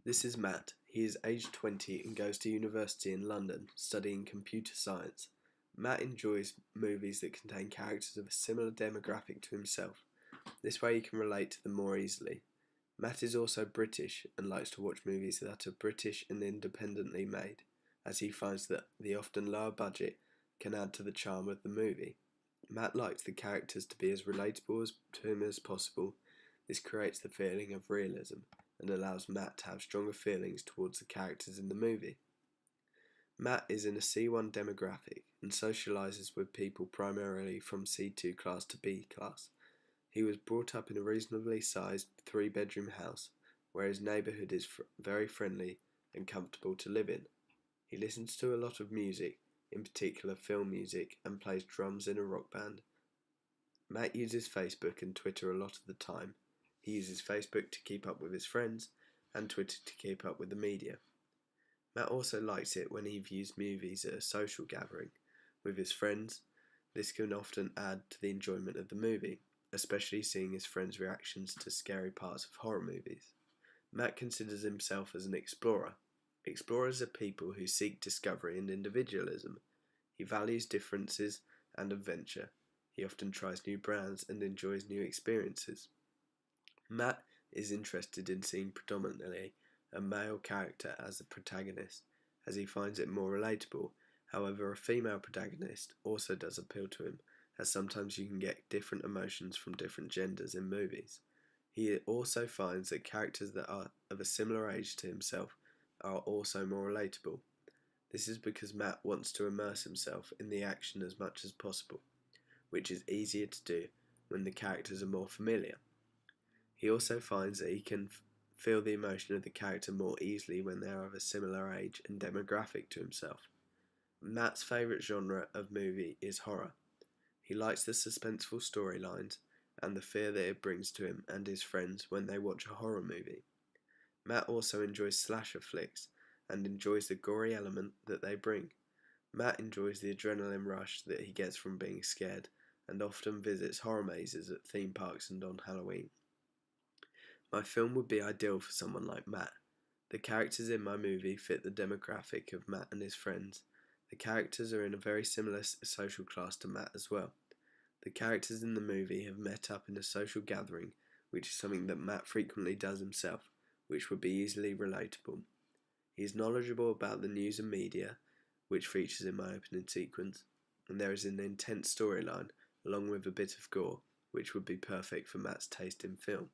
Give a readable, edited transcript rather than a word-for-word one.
This is Matt. He is aged 20 and goes to university in London studying computer science. Matt enjoys movies that contain characters of a similar demographic to himself. This way he can relate to them more easily. Matt is also British and likes to watch movies that are British and independently made, as he finds that the often lower budget can add to the charm of the movie. Matt likes the characters to be as relatable to him as possible. This creates the feeling of realism and allows Matt to have stronger feelings towards the characters in the movie. Matt is in a C1 demographic and socialises with people primarily from C2 class to B class. He was brought up in a reasonably sized 3-bedroom house where his neighbourhood is very friendly and comfortable to live in. He listens to a lot of music, in particular film music, and plays drums in a rock band. Matt uses Facebook and Twitter a lot of the time. He uses Facebook to keep up with his friends and Twitter to keep up with the media. Matt also likes it when he views movies at a social gathering with his friends. This can often add to the enjoyment of the movie, especially seeing his friends' reactions to scary parts of horror movies. Matt considers himself as an explorer. Explorers are people who seek discovery and individualism. He values differences and adventure. He often tries new brands and enjoys new experiences. Matt is interested in seeing predominantly a male character as the protagonist, as he finds it more relatable. However, a female protagonist also does appeal to him, as sometimes you can get different emotions from different genders in movies. He also finds that characters that are of a similar age to himself are also more relatable. This is because Matt wants to immerse himself in the action as much as possible, which is easier to do when the characters are more familiar. He also finds that he can feel the emotion of the character more easily when they are of a similar age and demographic to himself. Matt's favourite genre of movie is horror. He likes the suspenseful storylines and the fear that it brings to him and his friends when they watch a horror movie. Matt also enjoys slasher flicks and enjoys the gory element that they bring. Matt enjoys the adrenaline rush that he gets from being scared and often visits horror mazes at theme parks and on Halloween. My film would be ideal for someone like Matt. The characters in my movie fit the demographic of Matt and his friends. The characters are in a very similar social class to Matt as well. The characters in the movie have met up in a social gathering, which is something that Matt frequently does himself, which would be easily relatable. He is knowledgeable about the news and media, which features in my opening sequence, and there is an intense storyline, along with a bit of gore, which would be perfect for Matt's taste in film.